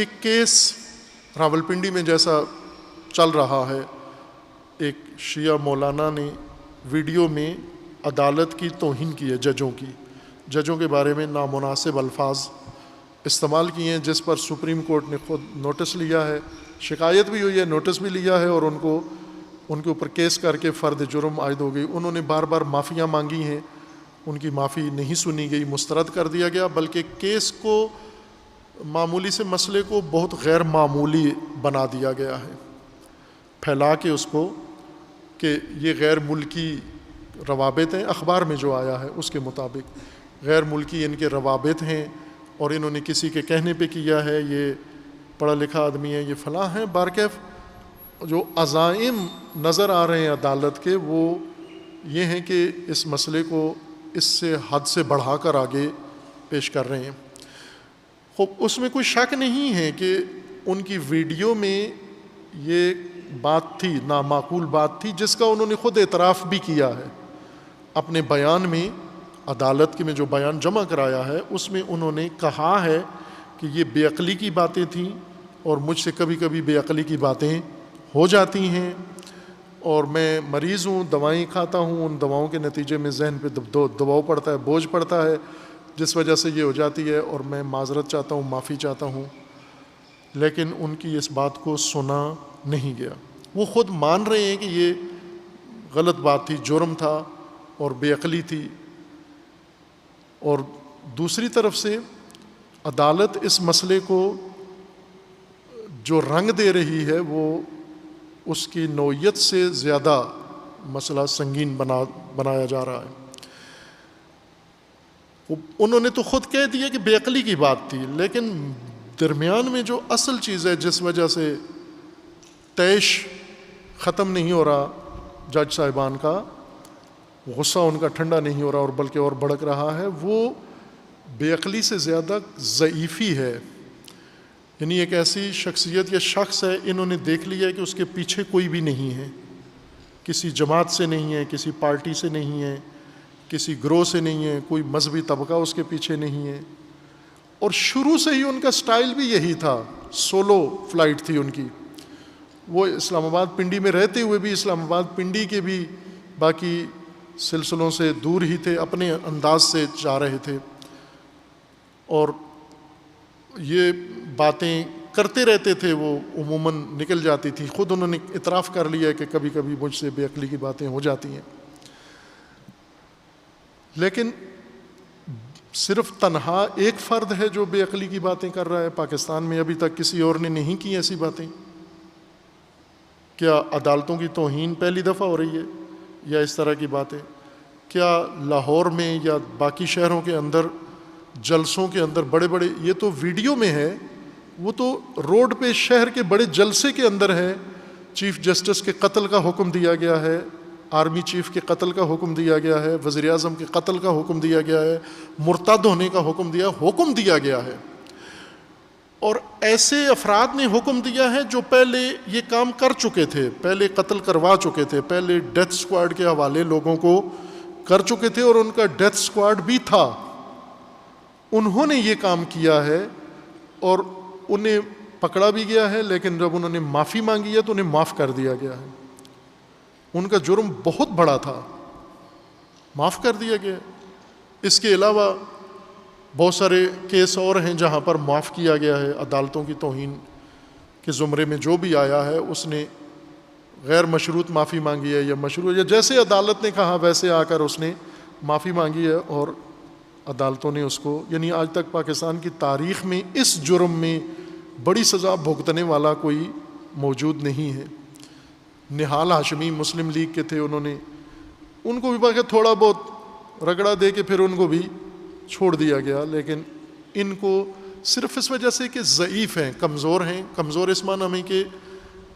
ایک کیس راولپنڈی میں جیسا چل رہا ہے، ایک شیعہ مولانا نے ویڈیو میں عدالت کی توہین کی ہے، ججوں کے بارے میں نامناسب الفاظ استعمال کیے ہیں، جس پر سپریم کورٹ نے خود نوٹس لیا ہے، شکایت بھی ہوئی ہے، نوٹس بھی لیا ہے، اور ان کے اوپر کیس کر کے فرد جرم عائد ہو گئی۔ انہوں نے بار بار معافیاں مانگی ہیں، ان کی معافی نہیں سنی گئی، مسترد کر دیا گیا، بلکہ کیس کو معمولی سے مسئلے کو بہت غیر معمولی بنا دیا گیا ہے، پھیلا کے اس کو کہ یہ غیر ملکی روابط ہیں۔ اخبار میں جو آیا ہے اس کے مطابق غیر ملکی ان کے روابط ہیں، اور انہوں نے کسی کے کہنے پہ کیا ہے، یہ پڑھا لکھا آدمی ہے، یہ فلاں ہیں۔ بارکیف جو عزائم نظر آ رہے ہیں عدالت کے، وہ یہ ہیں کہ اس مسئلے کو اس سے حد سے بڑھا کر آگے پیش کر رہے ہیں۔ خوب اس میں کوئی شک نہیں ہے کہ ان کی ویڈیو میں یہ بات تھی، نامعقول بات تھی، جس کا انہوں نے خود اعتراف بھی کیا ہے اپنے بیان میں۔ عدالت کے میں جو بیان جمع کرایا ہے اس میں انہوں نے کہا ہے کہ یہ بے عقلی کی باتیں تھیں، اور مجھ سے کبھی کبھی بے عقلی کی باتیں ہو جاتی ہیں، اور میں مریض ہوں، دوائیں کھاتا ہوں، ان دواؤں کے نتیجے میں ذہن پہ دباؤ پڑتا ہے، بوجھ پڑتا ہے، جس وجہ سے یہ ہو جاتی ہے، اور میں معذرت چاہتا ہوں، معافی چاہتا ہوں۔ لیکن ان کی اس بات کو سنا نہیں گیا۔ وہ خود مان رہے ہیں کہ یہ غلط بات تھی، جرم تھا اور بے عقلی تھی، اور دوسری طرف سے عدالت اس مسئلے کو جو رنگ دے رہی ہے وہ اس کی نوعیت سے زیادہ مسئلہ سنگین بنایا جا رہا ہے۔ انہوں نے تو خود کہہ دیا کہ بے عقلی کی بات تھی، لیکن درمیان میں جو اصل چیز ہے جس وجہ سے طیش ختم نہیں ہو رہا جج صاحبان کا، غصہ ان کا ٹھنڈا نہیں ہو رہا اور بلکہ اور بھڑک رہا ہے، وہ بے عقلی سے زیادہ ضعیفی ہے۔ یعنی ایک ایسی شخصیت یا شخص ہے، انہوں نے دیکھ لیا ہے کہ اس کے پیچھے کوئی بھی نہیں ہے، کسی جماعت سے نہیں ہے، کسی پارٹی سے نہیں ہے، کسی گروہ سے نہیں ہے، کوئی مذہبی طبقہ اس کے پیچھے نہیں ہے، اور شروع سے ہی ان کا سٹائل بھی یہی تھا، سولو فلائٹ تھی ان کی۔ وہ اسلام آباد پنڈی میں رہتے ہوئے بھی اسلام آباد پنڈی کے بھی باقی سلسلوں سے دور ہی تھے، اپنے انداز سے جا رہے تھے، اور یہ باتیں کرتے رہتے تھے، وہ عموماً نکل جاتی تھی۔ خود انہوں نے اعتراف کر لیا کہ کبھی کبھی مجھ سے بے عقلی کی باتیں ہو جاتی ہیں، لیکن صرف تنہا ایک فرد ہے جو بے عقلی کی باتیں کر رہا ہے پاکستان میں؟ ابھی تک کسی اور نے نہیں کی ایسی باتیں۔ کیا عدالتوں کی توہین پہلی دفعہ ہو رہی ہے یا اس طرح کی باتیں؟ کیا لاہور میں یا باقی شہروں کے اندر جلسوں کے اندر بڑے بڑے، یہ تو ویڈیو میں ہے، وہ تو روڈ پہ شہر کے بڑے جلسے کے اندر ہے، چیف جسٹس کے قتل کا حکم دیا گیا ہے، آرمی چیف کے قتل کا حکم دیا گیا ہے، وزیر اعظم کے قتل کا حکم دیا گیا ہے، مرتد ہونے کا حکم دیا گیا ہے، اور ایسے افراد نے حکم دیا ہے جو پہلے یہ کام کر چکے تھے، پہلے قتل کروا چکے تھے، پہلے ڈیتھ سکواڈ کے حوالے لوگوں کو کر چکے تھے، اور ان کا ڈیتھ سکواڈ بھی تھا، انہوں نے یہ کام کیا ہے، اور انہیں پکڑا بھی گیا ہے، لیکن جب انہوں نے معافی مانگی ہے تو انہیں معاف کر دیا گیا ہے۔ ان کا جرم بہت بڑا تھا، معاف کر دیا گیا۔ اس کے علاوہ بہت سارے کیس اور ہیں جہاں پر معاف کیا گیا ہے۔ عدالتوں کی توہین کے زمرے میں جو بھی آیا ہے اس نے غیر مشروط معافی مانگی ہے یا مشروط، یا جیسے عدالت نے کہا ویسے آ کر اس نے معافی مانگی ہے، اور عدالتوں نے اس کو، یعنی آج تک پاکستان کی تاریخ میں اس جرم میں بڑی سزا بھگتنے والا کوئی موجود نہیں ہے۔ نہال ہاشمی مسلم لیگ کے تھے، انہوں نے ان کو بھی باقی تھوڑا بہت رگڑا دے کے پھر ان کو بھی چھوڑ دیا گیا، لیکن ان کو صرف اس وجہ سے کہ ضعیف ہیں، کمزور اس معنی میں کہ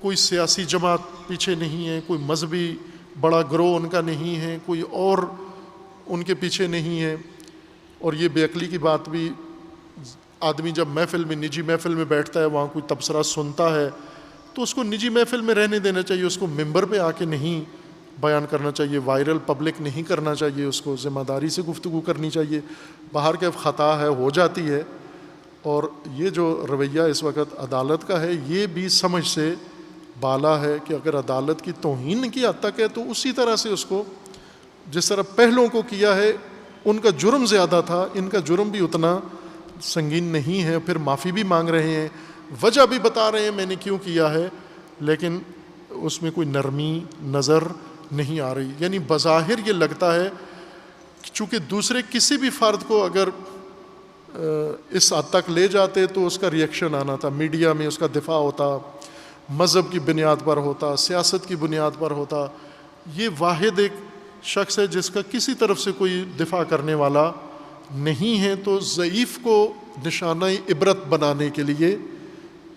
کوئی سیاسی جماعت پیچھے نہیں ہے، کوئی مذہبی بڑا گروہ ان کا نہیں ہے، کوئی اور ان کے پیچھے نہیں ہے۔ اور یہ بے عقلی کی بات بھی آدمی جب محفل میں، نجی محفل میں بیٹھتا ہے، وہاں کوئی تبصرہ سنتا ہے تو اس کو نجی محفل میں رہنے دینا چاہیے، اس کو ممبر پہ آ کے نہیں بیان کرنا چاہیے، وائرل پبلک نہیں کرنا چاہیے، اس کو ذمہ داری سے گفتگو کرنی چاہیے۔ باہر کے خطا ہے، ہو جاتی ہے، اور یہ جو رویہ اس وقت عدالت کا ہے یہ بھی سمجھ سے بالا ہے کہ اگر عدالت کی توہین کی حد تک ہے تو اسی طرح سے اس کو جس طرح پہلوں کو کیا ہے ان کا جرم زیادہ تھا، ان کا جرم بھی اتنا سنگین نہیں ہے، پھر معافی بھی مانگ رہے ہیں، وجہ بھی بتا رہے ہیں میں نے کیوں کیا ہے، لیکن اس میں کوئی نرمی نظر نہیں آ رہی. یعنی بظاہر یہ لگتا ہے چونکہ دوسرے کسی بھی فرد کو اگر اس حد تک لے جاتے تو اس کا ریئیکشن آنا تھا، میڈیا میں اس کا دفاع ہوتا، مذہب کی بنیاد پر ہوتا، سیاست کی بنیاد پر ہوتا. یہ واحد ایک شخص ہے جس کا کسی طرف سے کوئی دفاع کرنے والا نہیں ہے، تو ضعیف کو نشانہ عبرت بنانے کے لیے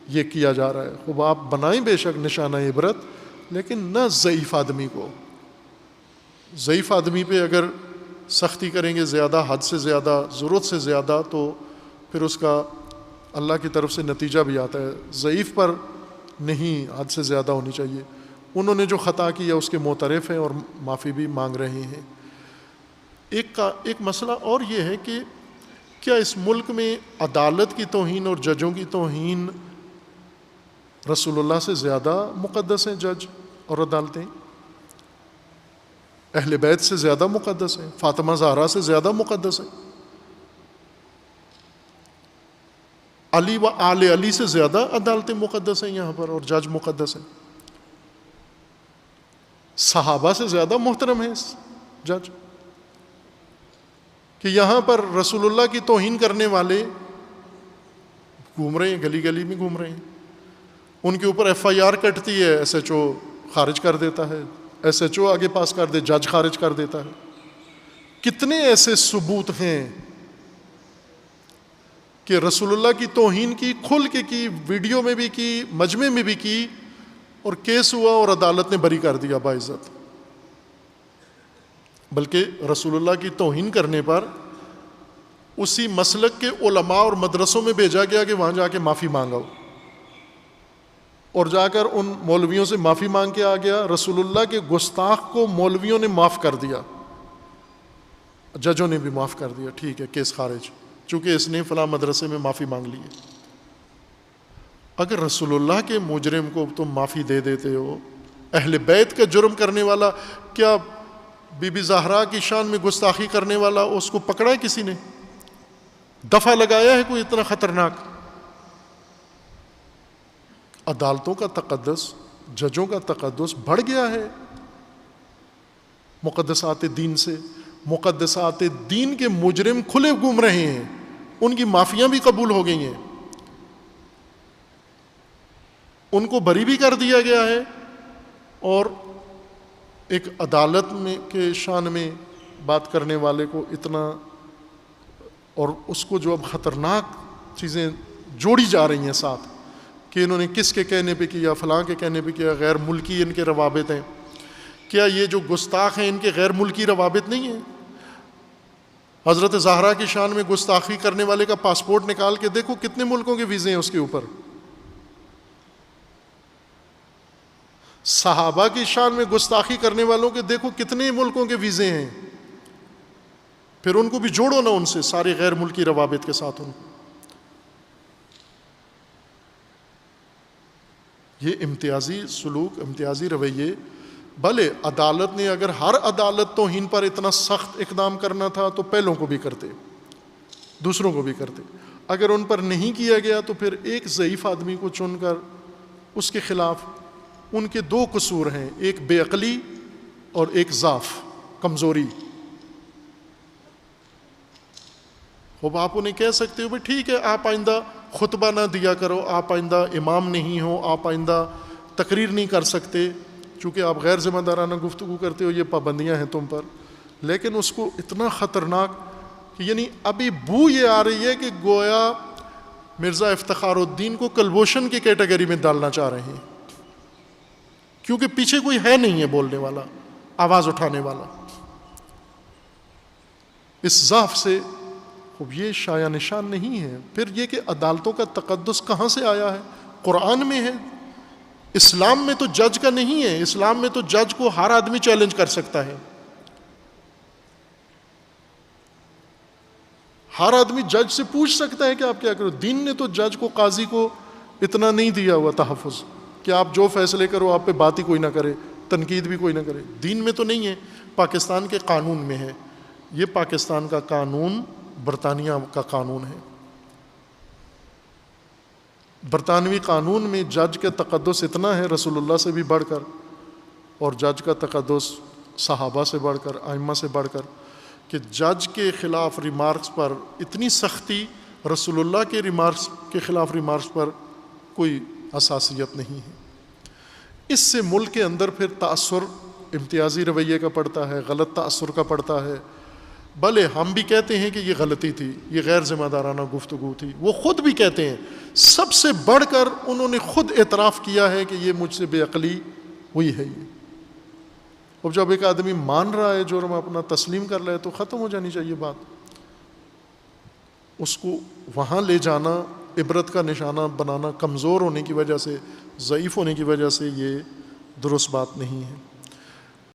یہ کیا جا رہا ہے. خوب آپ بنائیں بے شک نشانہ عبرت، لیکن نہ ضعیف آدمی کو. ضعیف آدمی پہ اگر سختی کریں گے زیادہ، حد سے زیادہ، ضرورت سے زیادہ، تو پھر اس کا اللہ کی طرف سے نتیجہ بھی آتا ہے. ضعیف پر نہیں حد سے زیادہ ہونی چاہیے. انہوں نے جو خطا کیا اس کے معترف ہیں اور معافی بھی مانگ رہے ہیں. ایک مسئلہ اور یہ ہے کہ کیا اس ملک میں عدالت کی توہین اور ججوں کی توہین رسول اللہ سے زیادہ مقدس ہیں جج اور عدالتیں؟ اہل بیت سے زیادہ مقدس ہیں، فاطمہ زہرا سے زیادہ مقدس ہیں، علی و آل علی سے زیادہ عدالتیں مقدس ہیں یہاں پر اور جج مقدس ہیں، صحابہ سے زیادہ محترم ہیں جج. کہ یہاں پر رسول اللہ کی توہین کرنے والے گھوم رہے ہیں، گلی گلی میں گھوم رہے ہیں، ان کے اوپر ایف آئی آر کٹتی ہے، ایس ایچ او خارج کر دیتا ہے، ایس ایچ او آگے پاس کر دے، جج خارج کر دیتا ہے. کتنے ایسے ثبوت ہیں کہ رسول اللہ کی توہین کی، کھل کے کی، ویڈیو میں بھی کی، مجمع میں بھی کی، اور کیس ہوا اور عدالت نے بری کر دیا باعزت. بلکہ رسول اللہ کی توہین کرنے پر اسی مسلک کے علماء اور مدرسوں میں بھیجا گیا کہ وہاں جا کے معافی مانگاؤ، اور جا کر ان مولویوں سے معافی مانگ کے آ گیا. رسول اللہ کے گستاخ کو مولویوں نے معاف کر دیا، ججوں نے بھی معاف کر دیا، ٹھیک ہے کیس خارج، چونکہ اس نے فلاں مدرسے میں معافی مانگ لی ہے. اگر رسول اللہ کے مجرم کو تم معافی دے دیتے ہو، اہل بیت کا جرم کرنے والا، کیا بی بی زہرا کی شان میں گستاخی کرنے والا اس کو پکڑا ہے کسی نے؟ دفع لگایا ہے کوئی اتنا خطرناک؟ عدالتوں کا تقدس، ججوں کا تقدس بڑھ گیا ہے مقدسات دین سے. مقدسات دین کے مجرم کھلے گھوم رہے ہیں، ان کی معافیاں بھی قبول ہو گئی ہیں، ان کو بری بھی کر دیا گیا ہے. اور ایک عدالت میں کے شان میں بات کرنے والے کو اتنا، اور اس کو جو اب خطرناک چیزیں جوڑی جا رہی ہیں ساتھ کہ انہوں نے کس کے کہنے پہ کیا، فلاں کے کہنے پہ کیا، غیر ملکی ان کے روابط ہیں. کیا یہ جو گستاخ ہیں ان کے غیر ملکی روابط نہیں ہیں؟ حضرت زہرا کی شان میں گستاخی کرنے والے کا پاسپورٹ نکال کے دیکھو کتنے ملکوں کے ویزے ہیں اس کے اوپر. صحابہ کی شان میں گستاخی کرنے والوں کے دیکھو کتنے ملکوں کے ویزے ہیں. پھر ان کو بھی جوڑو نا ان سے، سارے غیر ملکی روابط کے ساتھ ان کو. یہ امتیازی سلوک، امتیازی رویے. بھلے عدالت نے اگر ہر عدالت توہین پر اتنا سخت اقدام کرنا تھا تو پہلوں کو بھی کرتے، دوسروں کو بھی کرتے. اگر ان پر نہیں کیا گیا تو پھر ایک ضعیف آدمی کو چن کر اس کے خلاف، ان کے دو قصور ہیں، ایک بے عقلی اور ایک ضعف، کمزوری. خوب آپ انہیں کہہ سکتے ہو بھائی ٹھیک ہے آپ آئندہ خطبہ نہ دیا کرو، آپ آئندہ امام نہیں ہو، آپ آئندہ تقریر نہیں کر سکتے، چونکہ آپ غیر ذمہ دارانہ گفتگو کرتے ہو، یہ پابندیاں ہیں تم پر. لیکن اس کو اتنا خطرناک کہ یعنی ابھی بو یہ آ رہی ہے کہ گویا مرزا افتخار الدین کو کلبوشن کی کیٹیگری میں ڈالنا چاہ رہے ہیں، کیونکہ پیچھے کوئی ہے نہیں ہے بولنے والا، آواز اٹھانے والا. اس ضعف سے خب یہ شایع نشان نہیں ہے. پھر یہ کہ عدالتوں کا تقدس کہاں سے آیا ہے؟ قرآن میں ہے. اسلام میں تو جج کا نہیں ہے، اسلام میں تو جج کو ہر آدمی چیلنج کر سکتا ہے، ہر آدمی جج سے پوچھ سکتا ہے کہ آپ کیا کرو. دین نے تو جج کو، قاضی کو اتنا نہیں دیا ہوا تحفظ کہ آپ جو فیصلے کرو آپ پہ بات ہی کوئی نہ کرے، تنقید بھی کوئی نہ کرے. دین میں تو نہیں ہے، پاکستان کے قانون میں ہے. یہ پاکستان کا قانون برطانیہ کا قانون ہے. برطانوی قانون میں جج کا تقدس اتنا ہے رسول اللہ سے بھی بڑھ کر، اور جج کا تقدس صحابہ سے بڑھ کر، ائمہ سے بڑھ کر، کہ جج کے خلاف ریمارکس پر اتنی سختی، رسول اللہ کے ریمارکس کے خلاف ریمارکس پر کوئی حساسیت نہیں ہے. اس سے ملک کے اندر پھر تأثر امتیازی رویے کا پڑتا ہے، غلط تأثر کا پڑتا ہے. بھلے ہم بھی کہتے ہیں کہ یہ غلطی تھی، یہ غیر ذمہ دارانہ گفتگو تھی، وہ خود بھی کہتے ہیں. سب سے بڑھ کر انہوں نے خود اعتراف کیا ہے کہ یہ مجھ سے بے عقلی ہوئی ہے. یہ اب جب ایک آدمی مان رہا ہے جرم اپنا، تسلیم کر رہا ہے، تو ختم ہو جانی چاہیے بات. اس کو وہاں لے جانا، عبرت کا نشانہ بنانا کمزور ہونے کی وجہ سے، ضعیف ہونے کی وجہ سے، یہ درست بات نہیں ہے.